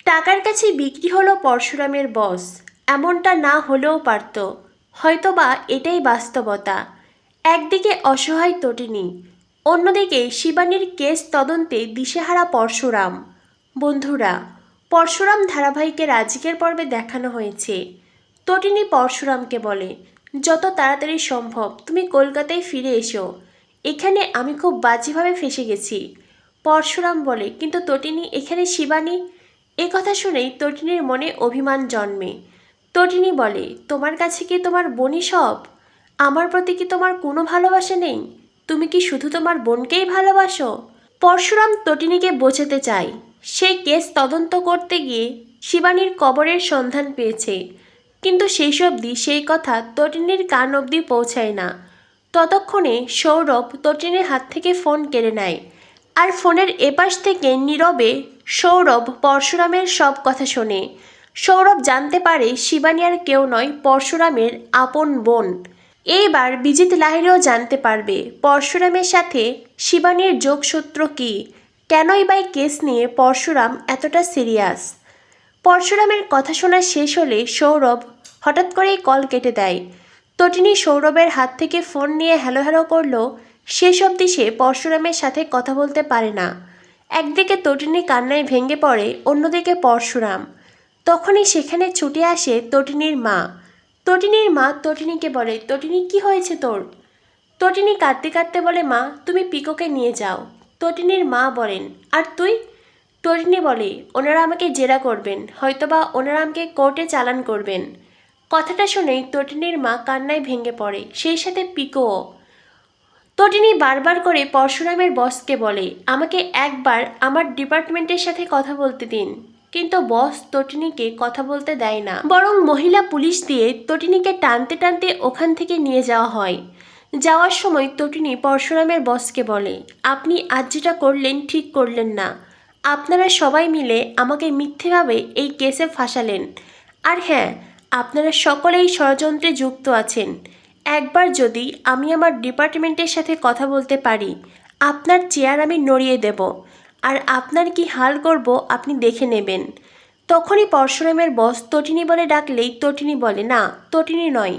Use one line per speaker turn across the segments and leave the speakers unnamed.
টাকার কাছে বিক্রি হলো পরশুরামের বস। এমনটা না হলেও পারত, হয়তোবা এটাই বাস্তবতা। একদিকে অসহায় তটিনী, অন্যদিকে শিবানীর কেস তদন্তে দিশেহারা পরশুরাম। বন্ধুরা, পরশুরাম ধারাবাহিকের আজকের পর্বে দেখানো হয়েছে তটিনী পরশুরামকে বলে, যত তাড়াতাড়ি সম্ভব তুমি কলকাতায় ফিরে এসো, এখানে আমি খুব বাজেভাবে ফেঁসে গেছি। পরশুরাম বলে, কিন্তু তটিনী, এখানে শিবানী। এ কথা শুনেই তটিনীর মনে অভিমান জন্মে। তটিনী বলে, তোমার কাছে কি তোমার বোনই সব? আমার প্রতি কি তোমার কোনো ভালোবাসা নেই? তুমি কি শুধু তোমার বোনকেই ভালোবাসো? পরশুরাম তটিনীকে বোঝাতে চায়, সেই কেস তদন্ত করতে গিয়ে শিবানীর কবরের সন্ধান পেয়েছে, কিন্তু সেই অবধি সেই কথা তটিনীর কান অবধি পৌঁছায় না। ততক্ষণে সৌরভ তটিনীর হাত থেকে ফোন কেড়ে নেয়, আর ফোনের এপাশ থেকে নীরবে সৌরভ পরশুরামের সব কথা শোনে। সৌরভ জানতে পারে শিবানী আর কেউ নয়, পরশুরামের আপন বোন। এইবার বিজিত লাহিড়ীও জানতে পারবে পরশুরামের সাথে শিবানীর যোগসূত্র কী, কেনই বা কেস নিয়ে পরশুরাম এতটা সিরিয়াস। পরশুরামের কথা শোনা শেষ হলে সৌরভ হঠাৎ করেই কল কেটে দেয়। তটিনী সৌরভের হাত থেকে ফোন নিয়ে হ্যালো হ্যালো করলো, শেষ অবধি সে পরশুরামের সাথে কথা বলতে পারে না। একদিকে তটিনী কান্নায় ভেঙে পড়ে, অন্যদিকে পরশুরাম। তখনই সেখানে ছুটে আসে তটিনীর মা। তটিনীর মা তটিনীকে বলে, তটিনী, কি হয়েছে তোর? তটিনী কাঁদতে কাঁদতে বলে, মা তুমি পিকোকে নিয়ে যাও। তটিনীর মা বলেন, আর তুই? তটিনী বলে, ওনারা আমাকে জেরা করবেন, হয়তোবা ওনারা আমাকে কোর্টে চালান করবেন। কথাটা শুনেই তটিনীর মা কান্নায় ভেঙে পড়ে, সেই সাথে পিকোও। তটিনী বারবার করে পরশুরামের বসকে বলে, আমাকে একবার আমার ডিপার্টমেন্টের সাথে কথা বলতে দিন, কিন্তু বস তটিনীকে কথা বলতে দেয় না, বরং মহিলা পুলিশ দিয়ে তটিনীকে টানতে টানতে ওখান থেকে নিয়ে যাওয়া হয়। যাওয়ার সময় তটিনী পরশুরামের বসকে বলে, আপনি আজ যেটা করলেন ঠিক করলেন না। আপনারা সবাই মিলে আমাকে মিথ্যেভাবে এই কেসে ফাঁসালেন। আর হ্যাঁ, আপনারা সকলেই ষড়যন্ত্রে যুক্ত আছেন। একবার যদি আমি আমার ডিপার্টমেন্টের সাথে কথা বলতে পারি, আপনার চেয়ার আমি নড়িয়ে দেব, আর আপনার কি হাল করব আপনি দেখে নেবেন। তখনই পরশুরামের বস তটিনী বলে ডাকলেই তটিনী বলে, না, তটিনী নয়,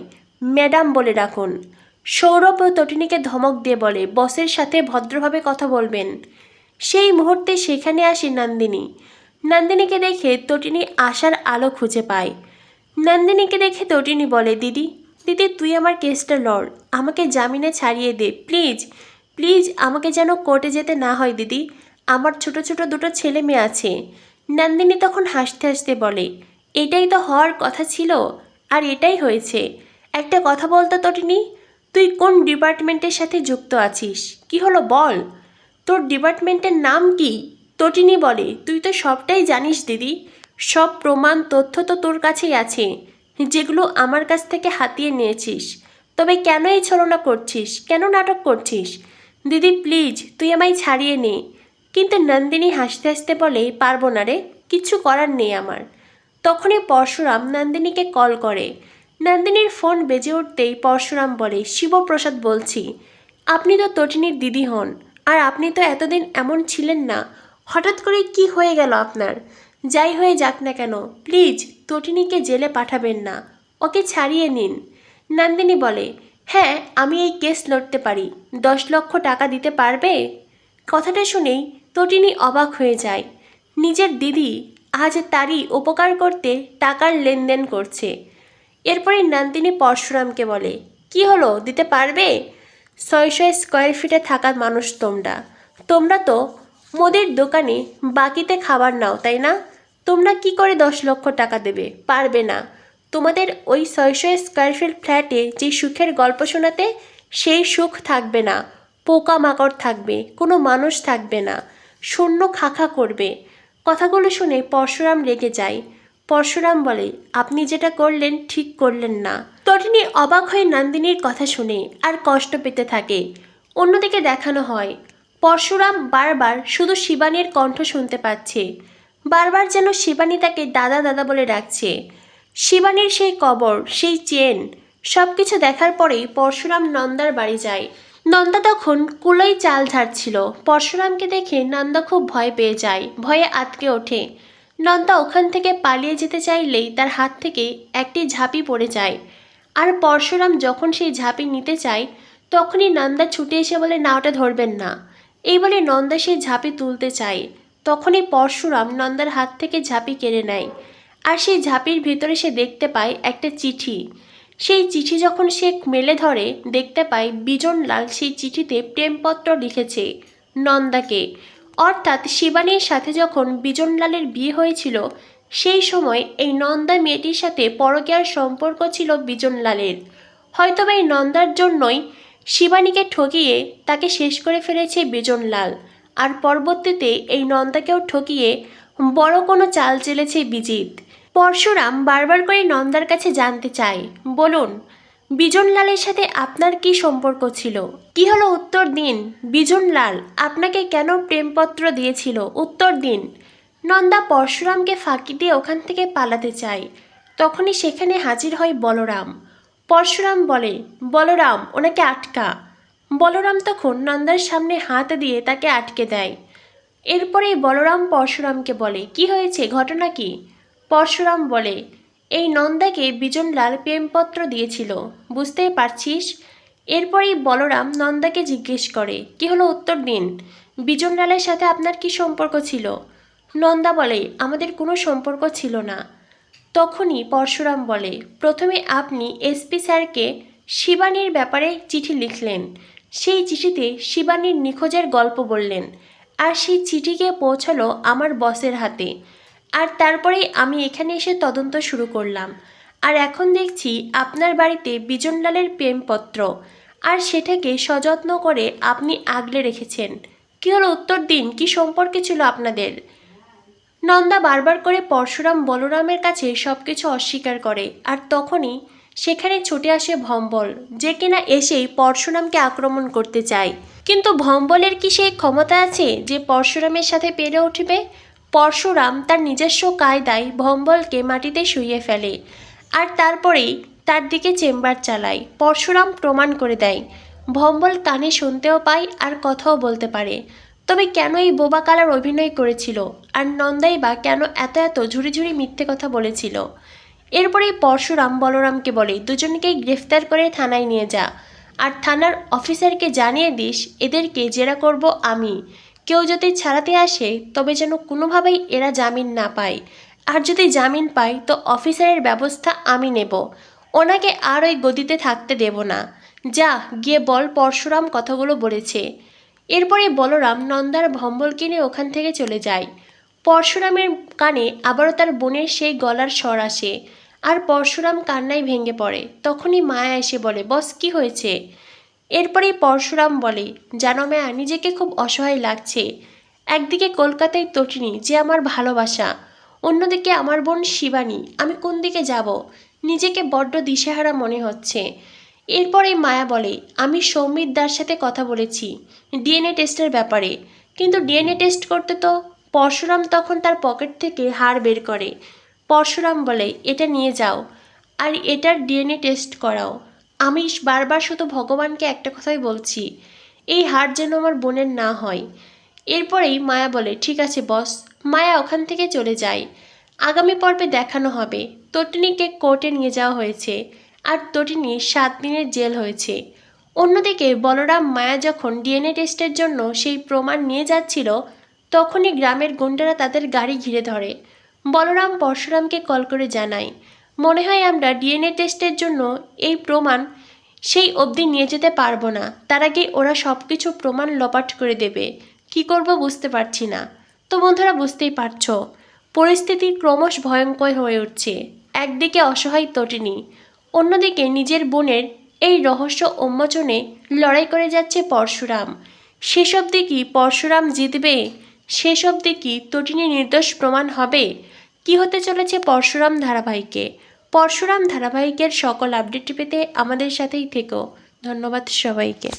ম্যাডাম বলে ডাকুন। সৌরভ তটিনীকে ধমক দিয়ে বলে, বসের সাথে ভদ্রভাবে কথা বলবেন। সেই মুহূর্তে সেখানে আসে নন্দিনী। নন্দিনীকে দেখে তটিনী আশার আলো খুঁজে পায়। নন্দিনীকে দেখে তটিনী বলে, দিদি, দিদি তুই আমার কেসটা লড়, আমাকে জামিনে ছাড়িয়ে দে, প্লিজ প্লিজ, আমাকে যেন কোর্টে যেতে না হয় দিদি, আমার ছোট ছোট দুটো ছেলে মেয়ে আছে। নন্দিনী তখন হাসতে হাসতে বলে, এটাই তো হওয়ার কথা ছিল, আর এটাই হয়েছে। একটা কথা বলতো তটিনী, তুই কোন ডিপার্টমেন্টের সাথে যুক্ত আছিস? কি হলো বল, তোর ডিপার্টমেন্টের নাম কি? তটিনী বলে, তুই তো সবটাই জানিস দিদি, সব প্রমাণ তথ্য তো তোর কাছেই আছে, যেগুলো আমার কাছ থেকে হাতিয়ে নিয়েছিস। তবে কেন এই ছলনা করছিস, কেন নাটক করছিস? দিদি প্লিজ তুই আমায় ছাড়িয়ে নে। কিন্তু নন্দিনী হাসতে হাসতে বলে, পারবো না রে, কিচ্ছু করার নেই আমার। তখনই পরশুরাম নন্দিনীকে কল করে। নন্দিনীর ফোন বেজে উঠতেই পরশুরাম বলে, শিবপ্রসাদ বলছি, আপনি তো তটিনীর দিদি হন, আর আপনি তো এতদিন এমন ছিলেন না, হঠাৎ করে কি হয়ে গেল আপনার? যাই হয়ে যাক না কেন, প্লিজ তটিনীকে জেলে পাঠাবেন না, ওকে ছাড়িয়ে নিন। নন্দিনী বলে, হ্যাঁ আমি এই কেস লড়তে পারি, 10 লক্ষ টাকা দিতে পারবে? কথাটা শুনেই তটিনী অবাক হয়ে যায়। নিজের দিদি আজ তারই উপকার করতে টাকার লেনদেন করছে। এরপরে নন্দিনী পরশুরামকে বলে, কি হলো, দিতে পারবে? 600 স্কোয়ার ফিটে থাকা মানুষ তোমরা, তোমরা তো মুদির দোকানে বাকিতে খাবার নাও, তাই না? তোমরা কি করে 10 লক্ষ টাকা দেবে? পারবে না। তোমাদের ওই 600 স্কোয়ার ফিট ফ্ল্যাটে যে সুখের গল্প শোনাতে, সেই সুখ থাকবে না, পোকামাকড় থাকবে, কোনো মানুষ থাকবে না, শূন্য খাখা করবে। কথাগুলো শুনে পরশুরাম রেগে যায়। পরশুরাম বলে, আপনি যেটা করলেন ঠিক করলেন না। তটিনী অবাক হয়ে নন্দিনীর কথা শুনে আর কষ্ট পেতে থাকে। অন্যদিকে দেখানো হয় পরশুরাম বারবার শুধু শিবানীর কণ্ঠ শুনতে পাচ্ছে, বারবার যেন শিবানী তাকে দাদা দাদা বলে ডাকছে। শিবানীর সেই কবর, সেই চেন, সব কিছু দেখার পরেই পরশুরাম নন্দার বাড়ি যায়। নন্দা তখন কুলোয় চাল ঝাড়ছিল। পরশুরামকে দেখে নন্দা খুব ভয় পেয়ে যায়, ভয়ে আঁতকে ওঠে। নন্দা ওখান থেকে পালিয়ে যেতে চাইলেই তার হাত থেকে একটি ঝাঁপি পড়ে যায়। আর পরশুরাম যখন সেই ঝাঁপি নিতে চায় তখনই নন্দা ছুটে এসে বলে, না, ওটা ধরবেন না। এই বলে নন্দা সেই ঝাঁপি তুলতে চায়। তখনই পরশুরাম নন্দার হাত থেকে ঝাঁপি কেড়ে নেয়। আর সেই ঝাঁপির ভিতরে সে দেখতে পায় একটা চিঠি। সেই চিঠি যখন সে মেলে ধরে দেখতে পায় বিজনলাল সেই চিঠিতে প্রেমপত্র লিখেছে নন্দাকে। অর্থাৎ শিবানীর সাথে যখন বিজনলালের বিয়ে হয়েছিল সেই সময় এই নন্দা মেয়েটির সাথে পরকীয়ার সম্পর্ক ছিল বিজনলালের। হয়তোবা এই নন্দার জন্যই শিবানীকে ঠকিয়ে তাকে শেষ করে ফেলেছে বিজনলাল। আর পরবর্তীতে এই নন্দাকেও ঠকিয়ে বড় কোনো চাল চেলেছে বিজিত। পরশুরাম বারবার করে নন্দার কাছে জানতে চায়, বলুন, বিজনলালের সাথে আপনার কি সম্পর্ক ছিল? কি হলো উত্তর দিন। বিজনলাল আপনাকে কেন প্রেমপত্র দিয়েছিল? উত্তর দিন। নন্দা পরশুরামকে ফাঁকি দিয়ে ওখান থেকে পালাতে চায়। তখনই সেখানে হাজির হয় বলরাম। পরশুরাম বলে, বলরাম, ওনাকে আটকা। বলরাম তখন নন্দার সামনে হাত দিয়ে তাকে আটকে দেয়। এরপরেই বলরাম পরশুরামকে বলে, কি হয়েছে, ঘটনা কি? পরশুরাম বলে, এই নন্দাকে বিজনলাল প্রেমপত্র দিয়েছিল, বুঝতেই পারছিস। এরপরেই বলরাম নন্দাকে জিজ্ঞেস করে, কি হলো উত্তর দিন। বিজনলালের সাথে আপনার কি সম্পর্ক ছিল? নন্দা বলে, আমাদের কোনো সম্পর্ক ছিল না। তখনই পরশুরাম বলে, প্রথমে আপনি এসপি স্যারকে শিবানীর ব্যাপারে চিঠি লিখলেন। সেই চিঠিতে শিবানীর নিখোঁজের গল্প বললেন। আর সেই চিঠি গিয়ে পৌঁছালো আমার বসের হাতে। আর তারপরেই আমি এখানে এসে তদন্ত শুরু করলাম। আর এখন দেখছি আপনার বাড়িতে বিজনলালের প্রেমপত্র, আর সেটাকে সযত্ন করে আপনি আগলে রেখেছেন। কী হলো উত্তর দিন, কি সম্পর্কে ছিল আপনাদের? নন্দা বারবার করে পরশুরাম বলরামের কাছে সব কিছু অস্বীকার করে। আর তখনই সেখানে ছুটে আসে ভম্বল, যে কিনা এসেই পরশুরামকে আক্রমণ করতে চায়। কিন্তু ভম্বলের কি সেই ক্ষমতা আছে যে পরশুরামের সাথে পেরে উঠবে? পরশুরাম তার নিজস্ব কায়দায় ভম্বলকে মাটিতে শুইয়ে ফেলে। আর তারপরেই তার দিকে চেম্বার চালায়। পরশুরাম প্রমাণ করে দেয় ভম্বল কানে শুনতেও পায় আর কথাও বলতে পারে। তবে কেন এই বোবা কালার অভিনয় করেছিল? আর নন্দাই বা কেন এত এত ঝুড়ি ঝুড়ি মিথ্যে কথা বলেছিল? এরপরেই পরশুরাম বলরামকে বলে, দুজনকেই গ্রেফতার করে থানায় নিয়ে যা। আর থানার অফিসারকে জানিয়ে দিস এদেরকে জেরা করব আমি। কেউ যদি ছাড়াতে আসে তবে যেন কোনোভাবেই এরা জামিন না পায়। আর যদি জামিন পায় তো অফিসারের ব্যবস্থা আমি নেব। ওনাকে আর ওই গদিতে থাকতে দেব না। যা গিয়ে বল পরশুরাম কথাগুলো বলেছে। এরপরে বলরাম নন্দার ভম্বলকে নিয়ে ওখান থেকে চলে যায়। পরশুরামের কানে আবারও তার বোনের সেই গলার স্বর আসে। আর পরশুরাম কান্নায় ভেঙে পড়ে। তখনই মায়া এসে বলে, বস, কি হয়েছে? এরপরেই পরশুরাম বলে, জানো মায়া, নিজেকে খুব অসহায় লাগছে। একদিকে কলকাতায় তটিনী, যে আমার ভালোবাসা, অন্যদিকে আমার বোন শিবানী। আমি কোন দিকে যাব? নিজেকে বড্ড দিশেহারা মনে হচ্ছে। এরপরে মায়া বলে, আমি সৌমিত দার সাথে কথা বলেছি ডিএনএ টেস্টের ব্যাপারে। কিন্তু ডিএনএ টেস্ট করতে তো। পরশুরাম তখন তার পকেট থেকে হাড় বের করে। পরশুরাম বলে, এটা নিয়ে যাও আর এটার ডিএনএ টেস্ট করাও। আমি বারবার শুধু ভগবানকে একটা কথাই বলছি, এই হাড় যেন আমার বোনের না হয়। এরপরেই মায়া বলে, ঠিক আছে বস। মায়া ওখান থেকে চলে যায়। আগামী পর্বে দেখানো হবে তটিনীকে কোর্টে নিয়ে যাওয়া হয়েছে আর তটিনী 7 দিনের জেল হয়েছে। অন্যদিকে বলরাম মায়া যখন ডিএনএ টেস্টের জন্য সেই প্রমাণ নিয়ে যাচ্ছিল তখনই গ্রামের গুন্ডারা তাদের গাড়ি ঘিরে ধরে। বলরাম পরশুরামকে কল করে জানায়, মনে হয় আমরা ডিএনএ টেস্টের জন্য এই প্রমাণ সেই অবধি নিয়ে যেতে পারবো না। তার আগে ওরা সব কিছু প্রমাণ লোপাট করে দেবে। কি করব বুঝতে পারছি না। তো বন্ধুরা, বুঝতেই পারছো পরিস্থিতি ক্রমশ ভয়ঙ্কর হয়ে উঠছে। একদিকে অসহায় তটিনী, অন্যদিকে নিজের বোনের এই রহস্য উন্মোচনে লড়াই করে যাচ্ছে পরশুরাম। শেষ অবধি কি পরশুরাম জিতবে? শেষ অবধি কি তটিনী নির্দোষ প্রমাণ হবে? কি হতে চলেছে পরশুরাম ধারাবাহিকে? পরশুরাম ধারাবাহিকের সকল আপডেট পেতে আমাদের সাথেই থেকো। ধন্যবাদ সবাইকে।